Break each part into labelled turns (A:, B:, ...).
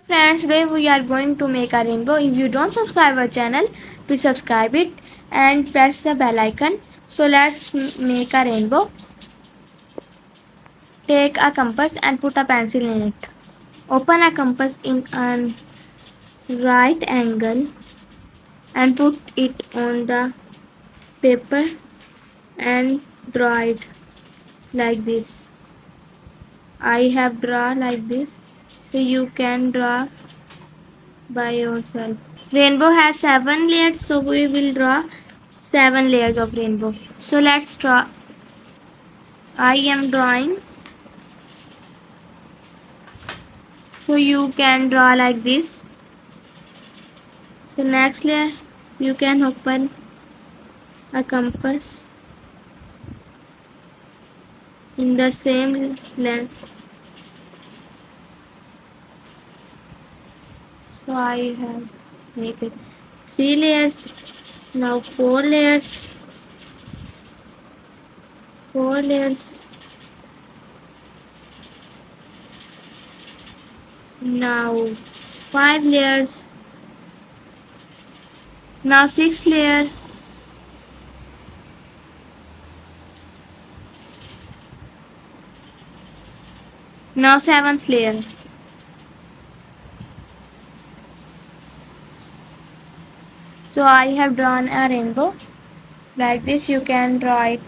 A: Friends, today we are going to make a rainbow. If you don't subscribe our channel, please subscribe it and press the bell icon. So let's make a rainbow. Take a compass and put a pencil in it. Open a compass in a right angle and put it on the paper and draw it like this. I have drawn like this, so you can draw by yourself. Rainbow has 7 layers, so we will draw 7 layers of rainbow. So let's draw. I am drawing. So you can draw like this. So next layer, you can open a compass in the same length. So I have make it 3 layers. Now 4 layers. 4 layers. Now 5 layers. Now 6 layer. Now 7th layer. So I have drawn a rainbow. Like this you can draw it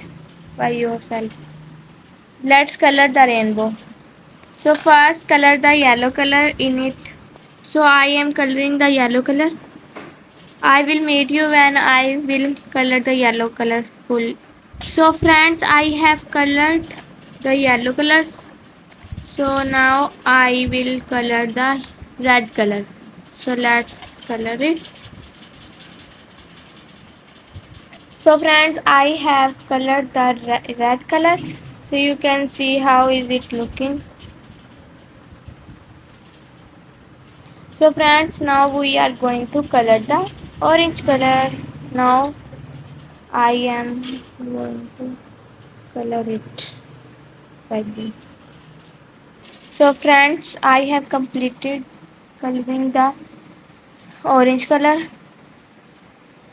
A: by yourself. Let's color the rainbow. So first color the yellow color in it. So I am coloring the yellow color. I will meet you when I will color the yellow color full. So friends, I have colored the yellow color. So now I will color the red color. So let's color it. So friends, I have colored the red color. So you can see how is it looking. So friends, now we are going to color the orange color. Now I am going to color it like this. So friends, I have completed coloring the orange color.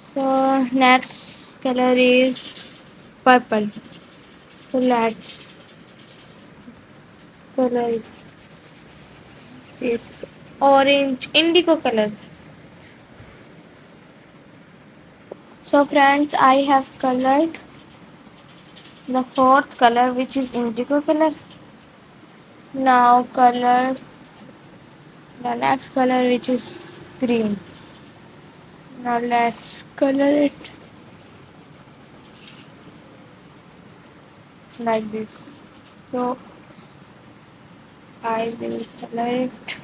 A: So next color is purple. So let's color this orange indigo color. So friends, I have colored the fourth color, which is indigo color. Now color the next color, which is green. Now let's color it like this. So I will color it.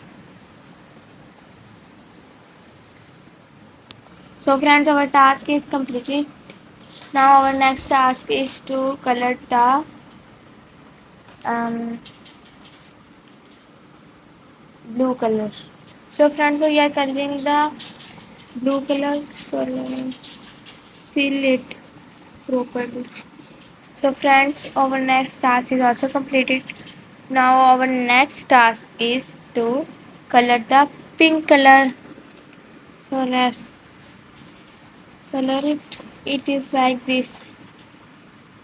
A: So friends, our task is completed. Now our next task is to color the blue color. So friends, we are coloring the blue color. So let's fill it properly. So friends, our next task is also completed. Now our next task is to color the pink color. So let's color it. It is like this.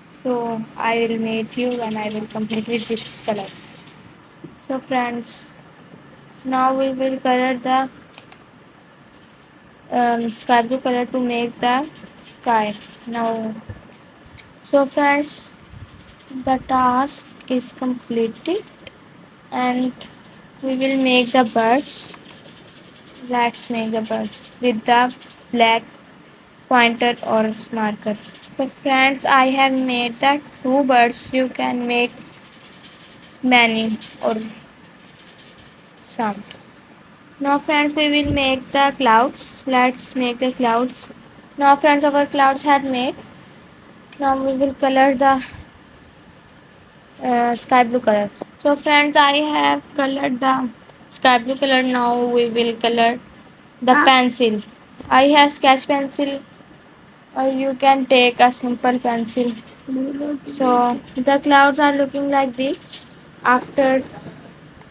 A: So I will meet you when I will complete with this color. So friends, now we will color the sky blue color to make the sky. Now, so friends, the task is completed and we will make the birds. Let's make the birds with the black pointer or marker. So friends, I have made the 2 birds. You can make many or some. Now friends, we will make the clouds. Let's make the clouds. Now friends, our clouds had made. Now we will color the sky blue color. So friends, I have colored the sky blue color. Now we will color the pencil. I have sketch pencil or you can take a simple pencil. So the clouds are looking like this after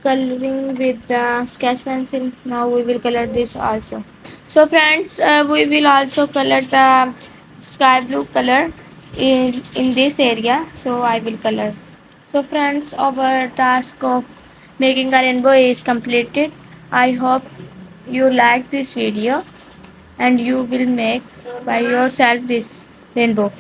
A: coloring with the sketch pencil. Now we will color this also. So friends, we will also color the sky blue color in this area. So I will color. So friends, our task of making a rainbow is completed. I hope you like this video and you will make by yourself this rainbow.